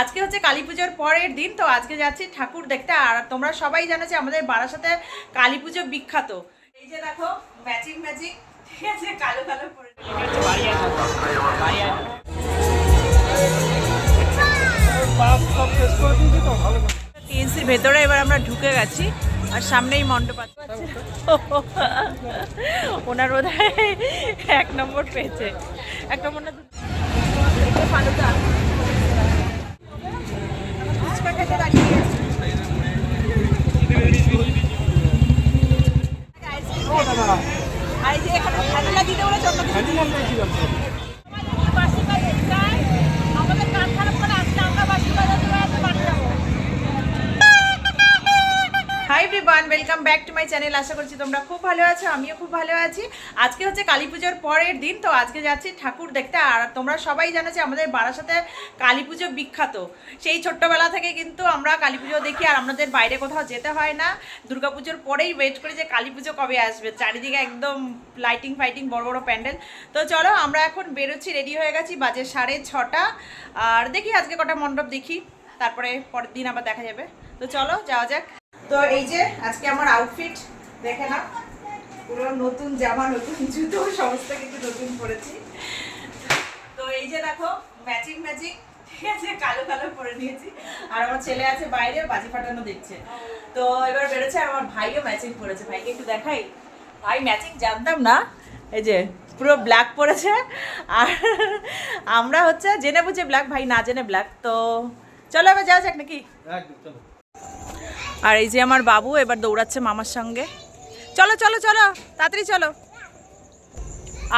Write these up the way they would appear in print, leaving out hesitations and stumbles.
আজকে হচ্ছে কালী পুজোর পরের দিন, তো আজকে যাচ্ছি ঠাকুর দেখতে। আর তোমরা সবাই জানো যে আমাদের বারাসাতে কালী পুজো বিখ্যাত। এই যে দেখো ম্যাচিং ম্যাচিং, ঠিক আছে, কালো কালো পরে টিএনসির ভেতরে এবার আমরা ঢুকে গেছি আর সামনেই মণ্ডপ আছে। ওনার বোধহয় 1 নম্বর পেয়েছে, 1 নম্বর না ফালুদা খেতে দাঁড়িয়ে আর যে এখানে ভ্যানিলা দিতে বলে জন্য আমাদের কান খারাপ করে আসলে আমরা বাসি বাজাতে পারবো। Hi everyone, welcome back to my channel. আশা করছি তোমরা খুব ভালো আছো, আমিও খুব ভালো আছি। আজকে হচ্ছে কালী পুজোর পরের দিন, তো আজকে যাচ্ছি ঠাকুর দেখতে। আর তোমরা সবাই জানো যে আমাদের বারাসাতে কালী পুজো বিখ্যাত। সেই ছোট্টবেলা থেকে কিন্তু আমরা কালী পুজো দেখি, আর আমাদের বাইরে কোথাও যেতে হয় না। দুর্গাপুজোর পরেই ওয়েট করি যে কালী পুজো কবে আসবে। চারিদিকে একদম লাইটিং ফাইটিং, বড় বড় প্যান্ডেল। তো চলো আমরা এখন বেরোচ্ছি, রেডি হয়ে গেছি, বাজে 6:30। আর দেখি আজকে কটা মণ্ডপ দেখি, তারপরে পরের দিন আবার দেখা যাবে। তো চলো যাওয়া যাক। তো এই যে আজকে আমার আউটফিট দেখে না, পুরো নতুন জামা, নতুন জুতো, সমস্ত কিছু নতুন পরেছি। তো এই যে দেখো ম্যাচিং ম্যাচিং, ঠিক আছে, কালো কালো পরে নিয়েছি। আর আমার ছেলে আছে বাইরে বাজি ফাটানো দেখছে। তো এবার বেরোচ্ছে, আর আমার ভাইও ম্যাচিং পরেছে। ভাইকে একটু দেখাই, ভাই ম্যাচিং জানতাম না, এই যে পুরো ব্ল্যাক পরেছে। আর আমরা হচ্ছে জেনে বুঝে ব্ল্যাক, ভাই না জেনে ব্ল্যাক। তো চলো এবার যাওয়া যাক নাকি। আর এই যে আমার বাবু এবার দৌড়াচ্ছে মামার সঙ্গে। চলো চলো চলো তাড়াতাড়ি চলো।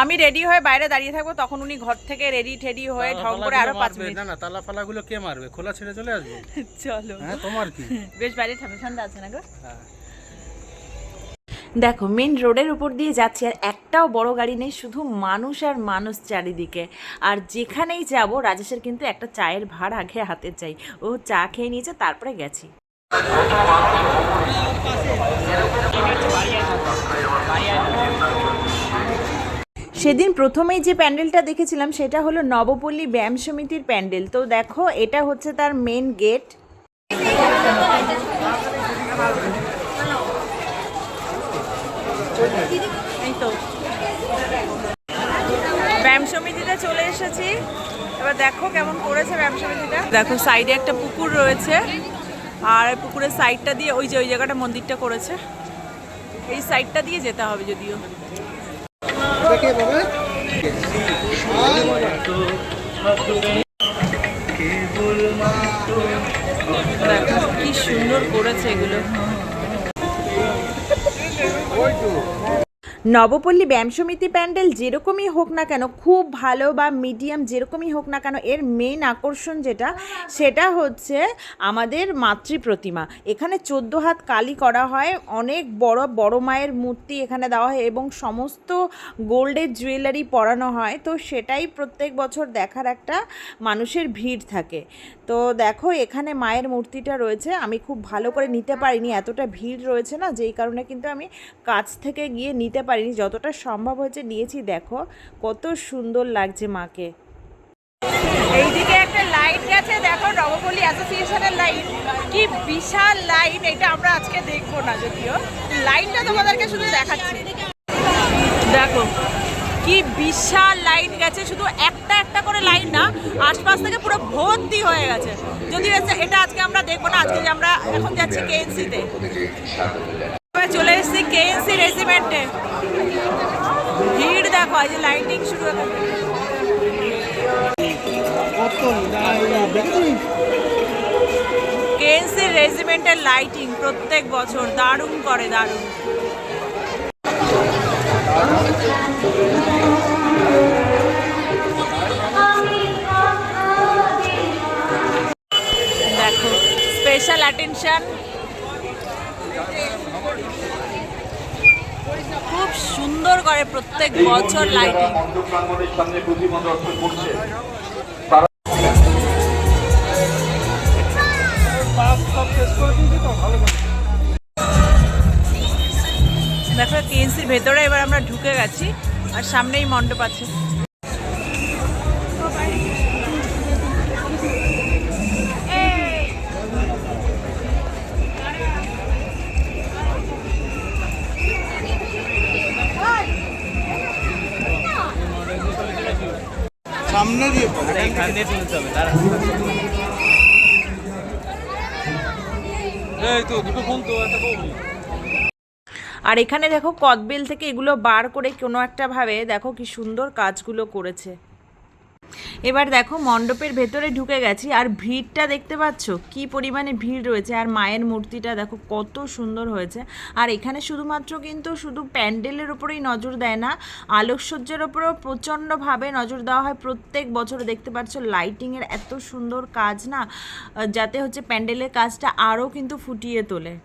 আমি রেডি হয়ে বাইরে দাঁড়িয়ে থাকবো, তখন উনি ঘর থেকে রেডি টেডি হয়ে ঢং করে আরো 5 মিনিট। না না, তালা ফালাগুলো কে মারবে? খোলা ছেড়ে চলে আসবে। চলো। হ্যাঁ তোমার কি, বেশ বাইরে ঠান্ডা ঠান্ডা আছে না গো। হ্যাঁ দেখো মেন রোডের উপর দিয়ে যাচ্ছি, আর একটাও বড় গাড়ি নেই, শুধু মানুষ আর মানুষ চারিদিকে। আর যেখানেই যাব রাজেশের কিন্তু একটা চায়ের ভাড় আগে হাতে চাই। ও চা খেয়ে নিয়েছে, তারপরে গেছি। সেদিন প্রথমেই যে প্যান্ডেলটা দেখেছিলাম সেটা হলো নবপল্লী ব্যায়াম সমিতির প্যান্ডেল। তো দেখো এটা হচ্ছে তার মেন গেট। এই তো ব্যায়াম সমিতিতে চলে এসেছি। এবার দেখো কেমন করেছে ব্যায়াম সমিতিটা। দেখো সাইডে একটা পুকুর রয়েছে, আর পুকুরের সাইডটা দিয়ে ওই যে ওই জায়গাটা মন্দিরটা করেছে, এই সাইডটা দিয়ে যেতে হবে যদিও। দেখো কি সুন্দর করেছে এগুলো। নবপল্লী ব্যায়াম সমিতি প্যান্ডেল যেরকমই হোক না কেন, খুব ভালো বা মিডিয়াম যেরকমই হোক না কেন, এর মেন আকর্ষণ যেটা, সেটা হচ্ছে আমাদের মাতৃ প্রতিমা। এখানে 14 হাত কালী করা হয়, অনেক বড় বড় মায়ের মূর্তি এখানে দেওয়া হয় এবং সমস্ত গোল্ডের জুয়েলারি পরানো হয়। তো সেটাই প্রত্যেক বছর দেখার একটা মানুষের ভিড় থাকে। তো দেখো এখানে মায়ের মূর্তিটা রয়েছে, আমি খুব ভালো করে নিতে পারিনি, এতটা ভিড় রয়েছে না, যেই কারণে কিন্তু আমি কাছ থেকে গিয়ে নিতে পারিনি, যতটা সম্ভব হয়েছে নিয়েছি। দেখো কত সুন্দর লাগছে মাকে। এইদিকে একটা লাইন গেছে, দেখো নবপল্লী অ্যাসোসিয়েশনের লাইন, কি বিশাল লাইন। এটা আমরা আজকে দেখবো না, যদিও লাইনটা তোমাদেরকে শুধু দেখাচ্ছি। দেখো কি বিশাল লাইন গেছে, শুধু একটা একটা করে লাইন না, আশপাশ থেকে পুরো ভর্তি হয়ে গেছে। যদিও এটা আজকে আমরা দেখবো না, আজকে আমরা এখন যাচ্ছি কেএনসিতে। চলে এসেছি কেএনসি রেজিমেন্টে। ভিড় দেখো, এই যে লাইটিং শুরু হয়ে গেছে। কেএনসি রেজিমেন্টের লাইটিং প্রত্যেক বছর দারুণ করে, দারুণ। দেখো স্পেশাল অ্যাটেনশন, খুব সুন্দর করে প্রত্যেক বছর লাইটিং। দেখো কেএনসির ভেতরে এবার আমরা ঢুকে গেছি, আর সামনেই মণ্ডপ আছে। এখান দিয়ে তুলতে হবে, দাঁড়া। এই তো দুটো ফোন তো একটা ফোন। আর এখানে দেখো কদবেল থেকে এগুলো বার করে কোনো একটা ভাবে দেখো কি সুন্দর কাজগুলো করেছে। এবার দেখো মণ্ডপের ভেতরে ঢুকে গেছি, আর ভিড়টা দেখতে পাচ্ছ কি পরিমাণে ভিড় রয়েছে। আর মায়ের মূর্তিটা দেখো কত সুন্দর হয়েছে। আর এখানে শুধুমাত্র কিন্তু শুধু প্যান্ডেলের ওপরেই নজর দেয় না, আলোকসজ্জার ওপরেও প্রচণ্ডভাবে নজর দেওয়া হয় প্রত্যেক বছর। দেখতে পাচ্ছ লাইটিংয়ের এত সুন্দর কাজ না, যাতে হচ্ছে প্যান্ডেলের কাজটা আরও কিন্তু ফুটিয়ে তোলে।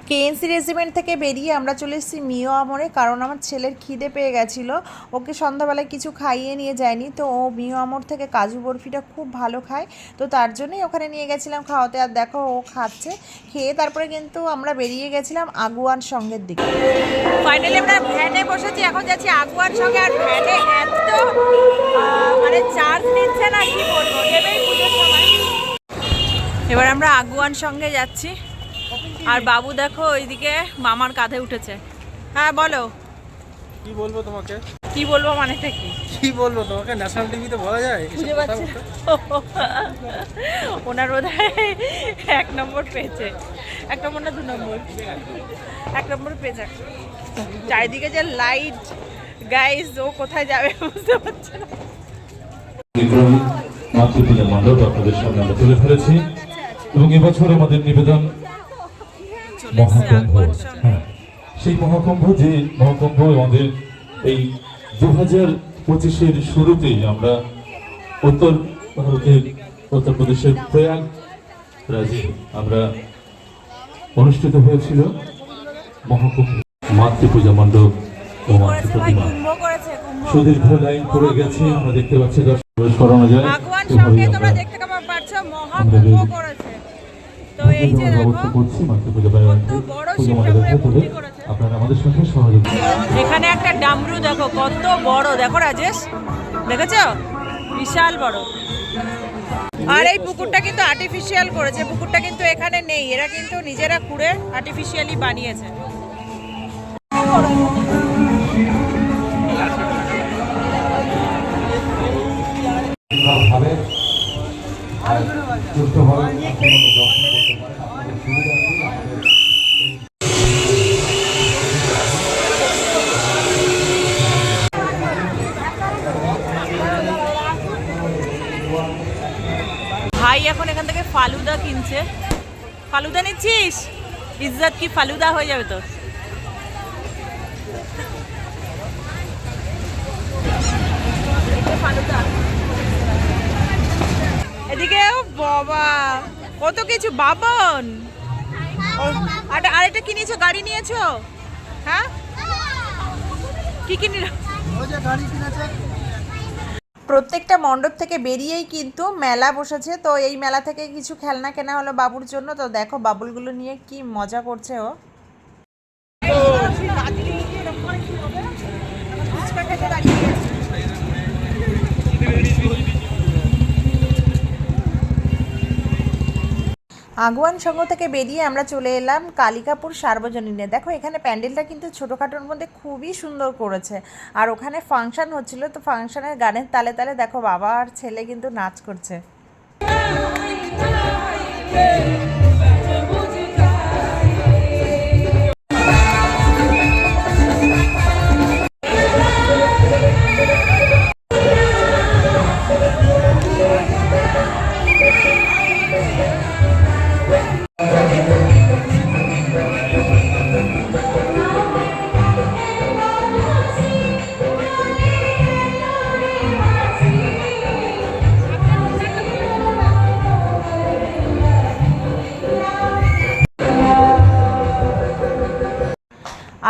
কেএনসি রেজিমেন্ট থেকে বেরিয়ে আমরা চলে এসেছি মিও আমরে, কারণ আমার ছেলের খিদে পেয়ে গেছিলো। ওকে সন্ধ্যাবেলায় কিছু খাইয়ে নিয়ে যায়নি, তো ও মিও আমর থেকে কাজু বরফিটা খুব ভালো খায়, তো তার জন্যই ওখানে নিয়ে গেছিলাম খাওয়াতে। আর দেখো ও খাচ্ছে, খেয়ে তারপরে কিন্তু আমরা বেরিয়ে গেছিলাম আগুয়ান সঙ্গের দিকে। ফাইনালি আমরা ভ্যানে বসেছি, এখন যাচ্ছি আগুয়ান সঙ্গে। আর ভ্যানে এত মানে চার্জ নিচ্ছে না, কি বলবো, নেবেই পুজোর সময়। এবার আমরা আগুয়ান সঙ্গে যাচ্ছি, আর বাবু দেখো ওইদিকে মামার কাঁধে উঠেছে। হ্যাঁ বলো, কি বলবো তোমাকে? কি বলবো মানেটা কি? কি বলবো তোমাকে? ন্যাশনাল টিভিতে বলা যায় এসব বুঝে কথা পাচ্ছি বলতে? ওনার বোধহয় 1 নম্বর পেয়েছে, 1 নম্বর না 2 নম্বর, 1 নম্বর পেয়েছে। চারিদিকে যে লাইট, গাইস ও কোথায় যাবে বুঝতে পারছে না। মাতৃপূজা মণ্ডপ আপনাদের সামনে আমরা তুলে ধরেছি, এবং এবছর আমাদের নিবেদন মহাকুম্ভ। হ্যাঁ, সেই মহাকুম্ভ, যে মহাকুম্ভ আমাদের এই 2025-এর শুরুতেই আমরা উত্তর ভারতের উত্তরপ্রদেশের প্রয়াগ রাজে আমরা অনুষ্ঠিত হয়েছিল মহাকুম্ভ। মাতৃপূজা মণ্ডপ ও মাতৃপ্রতিমা সুদীর্ঘ লাইন পড়ে গেছে, আমরা দেখতে পাচ্ছি দর্শক করানো যায়। আগুয়ান সঙ্গে তোমরা দেখতে পাচ্ছো মহাকুম্ভ করেছে। তো এই যে দেখো আপনারা আমাদের সাথে সহযোগিতা। এখানে একটা ডামরু দেখো কত বড়, দেখো রাজেশ, দেখেছো? বিশাল বড়। আর এই পুকুরটা কিন্তু আর্টিফিশিয়াল করেছে, পুকুরটা কিন্তু এখানে নেই, এরা কিন্তু নিজেরা খুঁড়ে আর্টিফিশিয়ালি বানিয়েছে। ভাই এখন এখান থেকে ফালুদা কিনছে। ফালুদা নিচ্ছিস? ইজ্জত কি ফালুদা হয়ে যাবে তো। এদিকে বাবা কত কিছু, বাবন। আর এটা কিনেছো, গাড়ি নিয়েছো? হ্যাঁ, কি কিনল? প্রত্যেকটা মণ্ডপ থেকে বেরিয়েই কিন্তু মেলা বসেছে, তো এই মেলা থেকে কিছু খেলনা কেনা হলো বাবুর জন্য। তো দেখো বাবুলগুলো নিয়ে কি মজা করছে ও। আগুয়ান সংঘ থেকে বেরিয়ে আমরা চলে এলাম কালিকাপুর সার্বজনীনে। দেখো এখানে প্যান্ডেলটা কিন্তু ছোটোখাটোর মধ্যে খুবই সুন্দর করেছে, আর ওখানে ফাংশন হচ্ছিল, তো ফাংশনের গানের তালে তালে দেখো বাবা আর ছেলে কিন্তু নাচ করছে।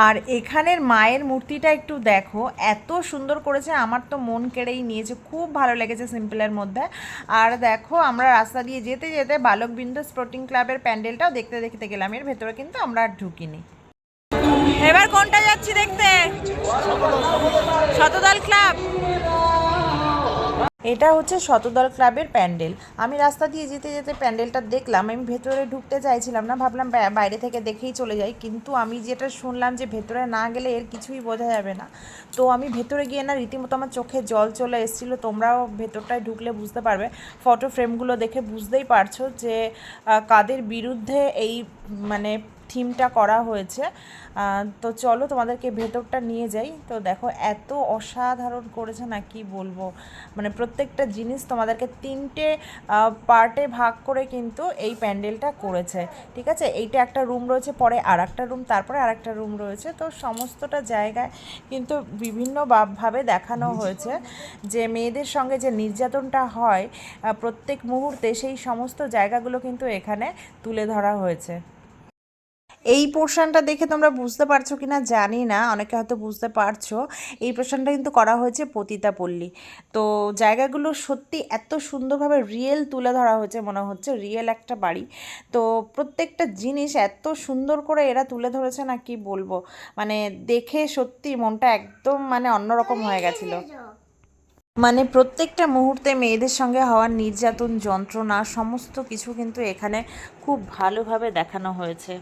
আর এখানের মায়ের মূর্তিটা একটু দেখো, এত সুন্দর করেছে, আমার তো মন কেড়েই নিয়েছে, খুব ভালো লেগেছে সিম্পলের মধ্যে। আর দেখো আমরা রাস্তা দিয়ে যেতে যেতে বালকবৃন্দ স্পোর্টিং ক্লাবের প্যান্ডেলটাও দেখতে দেখতে গেলাম, এর ভেতরে কিন্তু আমরা আর ঢুকিনি। এবার কোনটা যাচ্ছি দেখতে? শতদল ক্লাব। এটা হচ্ছে শতদল ক্লাবের প্যান্ডেল। আমি রাস্তা দিয়ে যেতে যেতে প্যান্ডেলটা দেখলাম, আমি ভেতরে ঢুকতে চাইছিলাম না, ভাবলাম বাইরে থেকে দেখেই চলে যাই, কিন্তু আমি যেটা শুনলাম যে ভেতরে না গেলে এর কিছুই বোঝা যাবে না। তো আমি ভেতরে গিয়ে না রীতিমতো আমার চোখে জল চলে এসেছিলো। তোমরাও ভেতরটায় ঢুকলে বুঝতে পারবে, ফটো ফ্রেমগুলো দেখে বুঝতেই পারছো যে কাদের বিরুদ্ধে এই মানে থিমটা করা হয়েছে। তো চলো তোমাদেরকে ভেতরটা নিয়ে যাই। তো দেখো এত অসাধারণ করেছে না, কি বলবো, মানে প্রত্যেকটা জিনিস তোমাদেরকে 3টে পার্টে ভাগ করে কিন্তু এই প্যান্ডেলটা করেছে। ঠিক আছে, এইটা একটা রুম রয়েছে, পরে আর একটা রুম, তারপরে আর একটা রুম রয়েছে। তো সমস্তটা জায়গায় কিন্তু বিভিন্ন ভাবে দেখানো হয়েছে যে মেয়েদের সঙ্গে যে নির্যাতনটা হয় প্রত্যেক মুহূর্তে, সেই সমস্ত জায়গাগুলো কিন্তু এখানে তুলে ধরা হয়েছে। এই পোর্শনটা দেখে তোমরা বুঝতে পারছো কিনা জানি না, অনেকে হয়তো বুঝতে পারছো। এই পোর্শনটা কিন্তু করা হয়েছে পতিতাপল্লী। তো জায়গাগুলো সত্যি এত সুন্দরভাবে রিয়েল তুলে ধরা হয়েছে, মনে হচ্ছে রিয়েল একটা বাড়ি। তো প্রত্যেকটা জিনিস এত সুন্দর করে এরা তুলে ধরেছে না, কি বলবো, মানে দেখে সত্যি মনটা একদম মানে অন্যরকম হয়ে গেছিলো। মানে প্রত্যেকটা মুহূর্তে মেয়েদের সঙ্গে হওয়ার নির্যাতন, যন্ত্রণা, সমস্ত কিছু কিন্তু এখানে খুব ভালোভাবে দেখানো হয়েছে।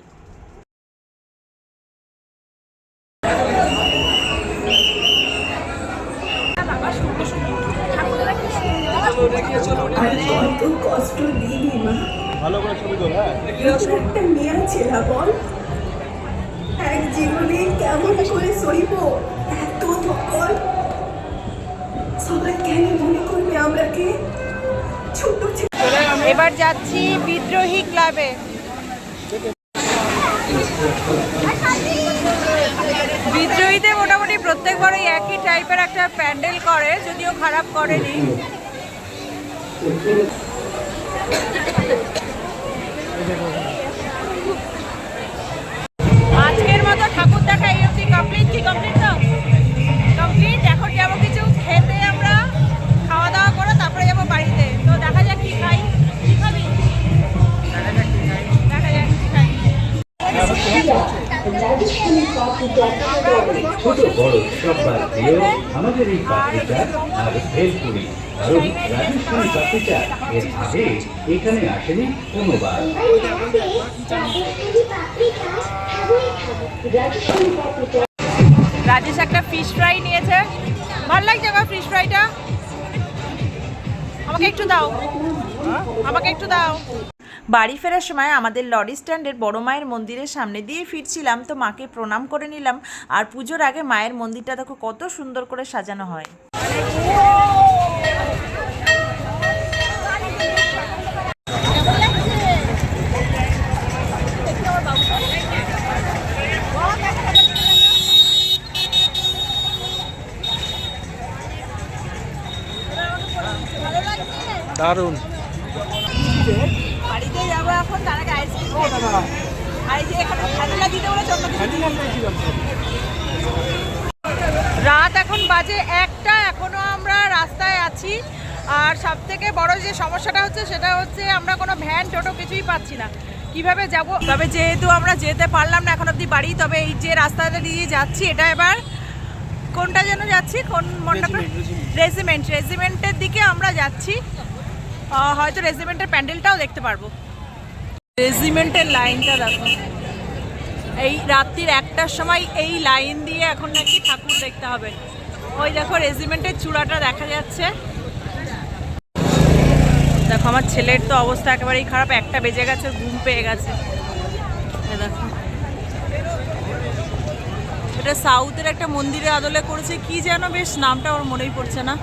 কত কষ্ট দিবি মা, ভালো করে ছবি তোল। হ্যাঁ, একটা মেয়ে ছেলা বল, এক জীবনে কেমন করে সইব এত ধকল। সবাই কেন মনে করবে আমরা কে ছোট এবার যাচ্ছি বিদ্রোহী ক্লাবে। বিদ্রোহীতে মোটামুটি প্রত্যেকবারই একই টাইপের একটা প্যান্ডেল করে, যদিও খারাপ করেনি। আজকের মতো ঠাকুর দেখা এই অবধি কমপ্লিট। কি কমপ্লিট তো কমপ্লিট। এখন যাবো কিছু খেতে, আমরা খাওয়া দাওয়া করে তারপরে যাবো বাড়িতে। তো দেখা যাক কি খাই। কি খাবি? দেখা যাক কি খাই। ছোট বড় সবার প্রিয় আমাদের এই পাপড়িটা আর ভেলপুরি, কারণ রাজস্থানী পাপড়িটা এর আগে এখানে আসেনি কোনোবার। রাজেশ একটা ফিশ ফ্রাই নিয়েছে, ভালো লাগছে আমার ফিশ ফ্রাইটা। আমাকে একটু দাও, আমাকে একটু দাও। বাড়ি ফেরার সময় আমাদের লরি স্ট্যান্ডের বড় মায়ের মন্দিরের সামনে দিয়ে ফিরছিলাম, তো মাকে প্রণাম করে নিলাম। আর পুজোর আগে মায়ের মন্দিরটা দেখো কত সুন্দর করে সাজানো হয়। দারুণ। বাড়িতে যাবো এখন, তার আগে আইসক্রিম খাবো। আর এই যে এখানে ভ্যানিলা দিতে বলেছে, রাত এখন বাজে 1টা, এখনো আমরা রাস্তায় আছি। আর সব থেকে বড় যে সমস্যাটা হচ্ছে সেটা হচ্ছে আমরা কোনো ভ্যান টোটো কিছুই পাচ্ছি না, কিভাবে যাব। তবে যেহেতু আমরা যেতে পারলাম না এখন অবধি বাড়ি, তবে এই যে রাস্তাটা দিয়ে যাচ্ছি এটা এবার কোনটা যেন যাচ্ছি, কোন মণ্ডপে, রেজিমেন্টের দিকে আমরা যাচ্ছি। হয়তো রেজিমেন্টের প্যান্ডেলটাও দেখতে পারবো। রেজিমেন্টের লাইনটা দেখো, এই রাত্রির 1টার সময় এই লাইন দিয়ে এখন নাকি ঠাকুর দেখতে হবে। ওই দেখো রেজিমেন্টের চূড়াটা দেখা যাচ্ছে। দেখো আমার ছেলের তো অবস্থা একেবারেই খারাপ, 1টা বেজে গেছে, ঘুম পেয়ে গেছে। দেখো এটা সাউথের একটা মন্দিরে আদলে করেছে, কি যেন বেশ নামটা ওর মনেই পড়ছে না।